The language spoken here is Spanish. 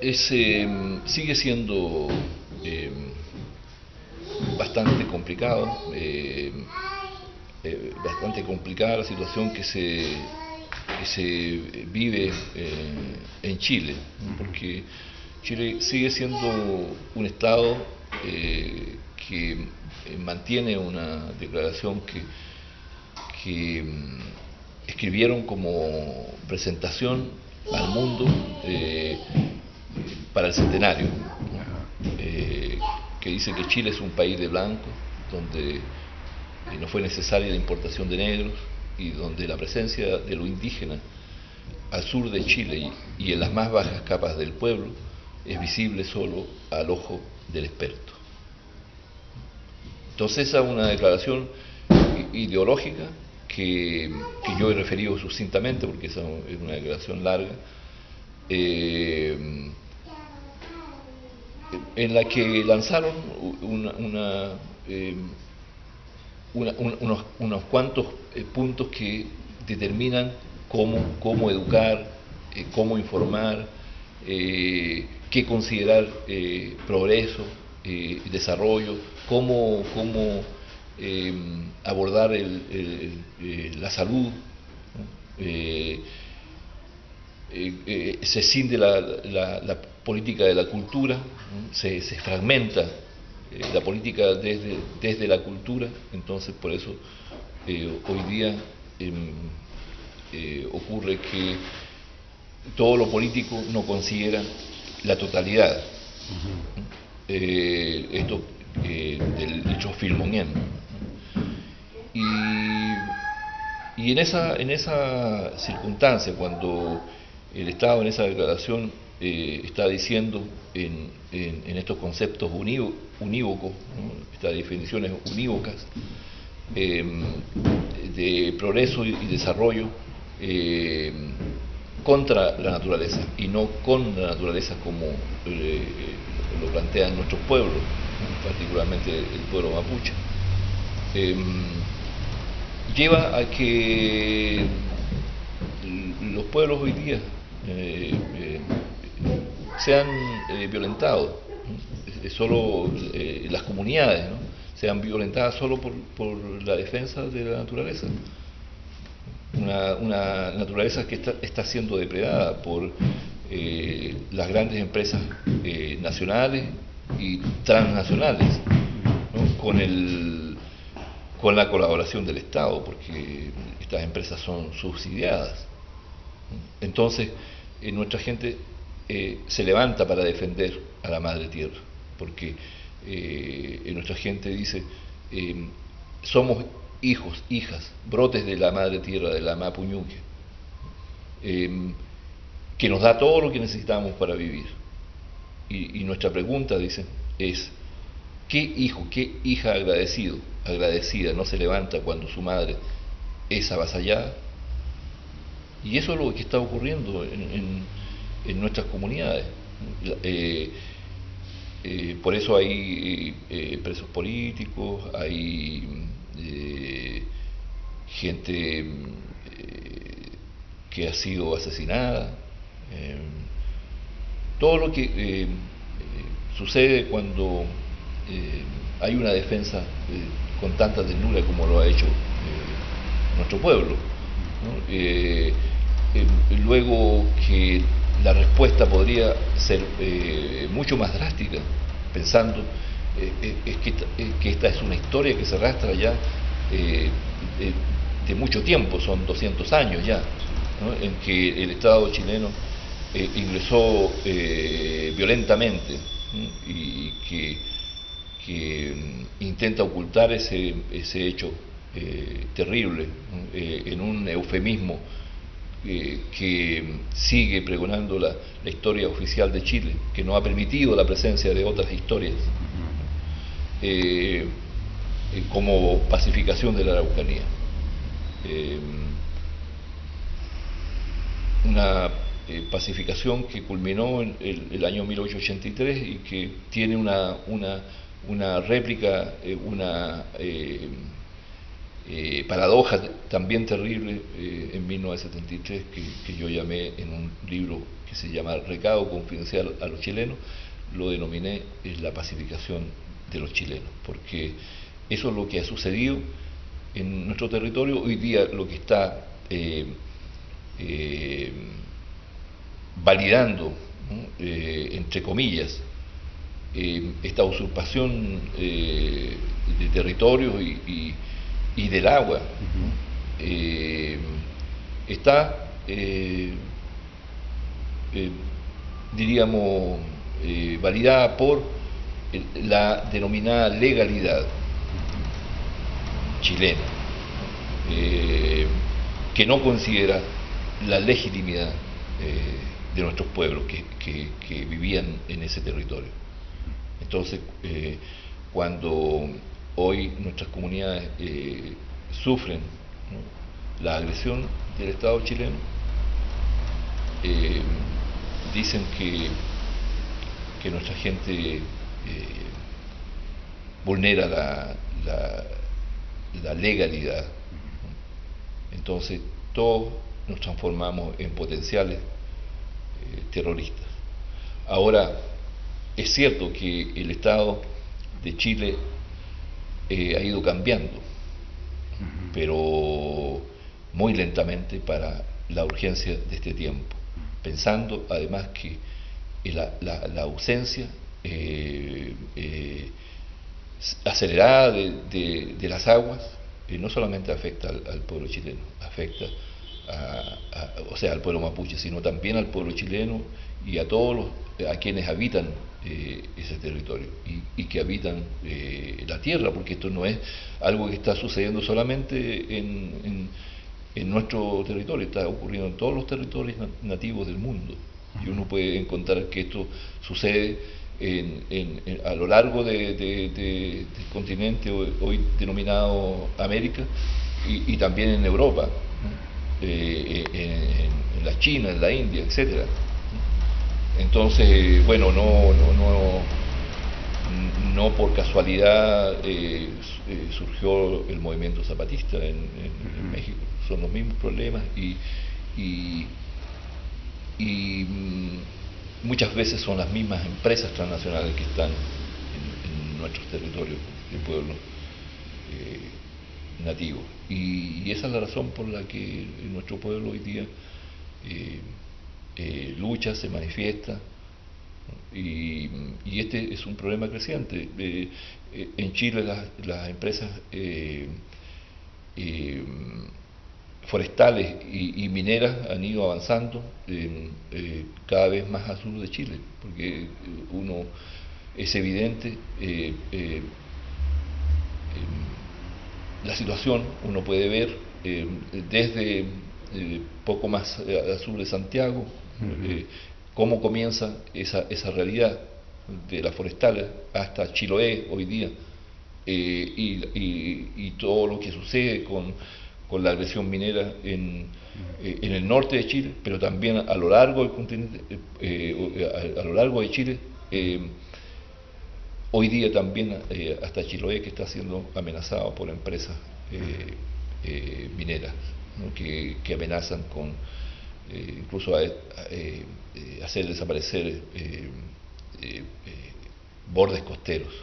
sigue siendo bastante complicado, bastante complicada la situación que se vive en Chile, porque Chile sigue siendo un Estado que mantiene una declaración que escribieron como presentación al mundo para el centenario, que dice que Chile es un país de blancos, donde no fue necesaria la importación de negros y donde la presencia de lo indígena al sur de Chile y en las más bajas capas del pueblo es visible solo al ojo del experto. Entonces esa es una declaración ideológica que yo he referido sucintamente, porque esa es una declaración larga, en la que lanzaron unos cuantos puntos que determinan cómo educar, cómo informar, qué considerar progreso, desarrollo, cómo abordar la salud, ¿no? Se cinde la política de la cultura, ¿no? se fragmenta la política desde la cultura. Entonces por eso hoy día ocurre que todo lo político no considera la totalidad. Esto del hecho filmoniano. Y en esa circunstancia, cuando el Estado en esa declaración está diciendo en estos conceptos unívocos, ¿no? Estas definiciones unívocas de progreso y desarrollo contra la naturaleza y no con la naturaleza como lo plantean nuestros pueblos, particularmente el pueblo mapuche, lleva a que los pueblos hoy día sean violentados, solo las comunidades, ¿no? Sean violentadas solo por la defensa de la naturaleza. Una naturaleza que está siendo depredada por las grandes empresas nacionales y transnacionales, ¿no? Con la colaboración del Estado, porque estas empresas son subsidiadas. Entonces, nuestra gente se levanta para defender a la madre tierra, porque nuestra gente dice, somos hijos, hijas, brotes de la madre tierra, de la Mapuñuque, que nos da todo lo que necesitamos para vivir. Y nuestra pregunta, dicen, es: ¿qué hijo, qué hija agradecida no se levanta cuando su madre es avasallada? Y eso es lo que está ocurriendo en nuestras comunidades. Por eso hay presos políticos, hay gente que ha sido asesinada. Todo lo que sucede cuando hay una defensa con tanta ternura como lo ha hecho nuestro pueblo, ¿no? Luego que la respuesta podría ser mucho más drástica, pensando que esta es una historia que se arrastra ya de mucho tiempo, son 200 años ya, ¿no? En que el Estado chileno ingresó violentamente, ¿no? Y que intenta ocultar ese hecho terrible, ¿no? En un eufemismo que sigue pregonando la historia oficial de Chile, que no ha permitido la presencia de otras historias, como pacificación de la Araucanía. Una pacificación que culminó en el año 1883 y que tiene una réplica, paradoja también terrible en 1973 que yo llamé en un libro que se llama Recado Confidencial a los chilenos, lo denominé la pacificación de los chilenos, porque eso es lo que ha sucedido en nuestro territorio. Hoy día lo que está validando, ¿no? Entre comillas, esta usurpación de territorios y del agua, ¿no? Está, diríamos, validada por la denominada legalidad chilena, que no considera la legitimidad de nuestros pueblos que vivían en ese territorio. Entonces, cuando hoy nuestras comunidades sufren, ¿no?, la agresión del Estado chileno, dicen que nuestra gente vulnera la legalidad, ¿no? Entonces todos nos transformamos en potenciales terroristas. Ahora, es cierto que el Estado de Chile ha ido cambiando, pero muy lentamente para la urgencia de este tiempo, pensando además que la ausencia acelerada de las aguas no solamente afecta al pueblo chileno, afecta o sea, al pueblo mapuche, sino también al pueblo chileno y a todos a quienes habitan ese territorio y que habitan la tierra, porque esto no es algo que está sucediendo solamente en nuestro territorio, está ocurriendo en todos los territorios nativos del mundo. Y uno puede encontrar que esto sucede a lo largo del continente hoy denominado América y también en Europa, ¿no? En la China, en la India, etcétera. Entonces, bueno, no por casualidad surgió el movimiento zapatista en México. Son los mismos problemas y muchas veces son las mismas empresas transnacionales que están en nuestros territorios de pueblos nativos. Y esa es la razón por la que nuestro pueblo hoy día lucha, se manifiesta, y este es un problema creciente. En Chile las empresas forestales y mineras han ido avanzando cada vez más al sur de Chile, porque es evidente la situación. Uno puede ver desde poco más al sur de Santiago cómo comienza esa realidad de las forestales hasta Chiloé hoy día, y todo lo que sucede con la agresión minera en el norte de Chile, pero también a lo largo del continente, a lo largo de Chile, hoy día también hasta Chiloé, que está siendo amenazado por empresas mineras, ¿no?, que amenazan con incluso hacer desaparecer bordes costeros.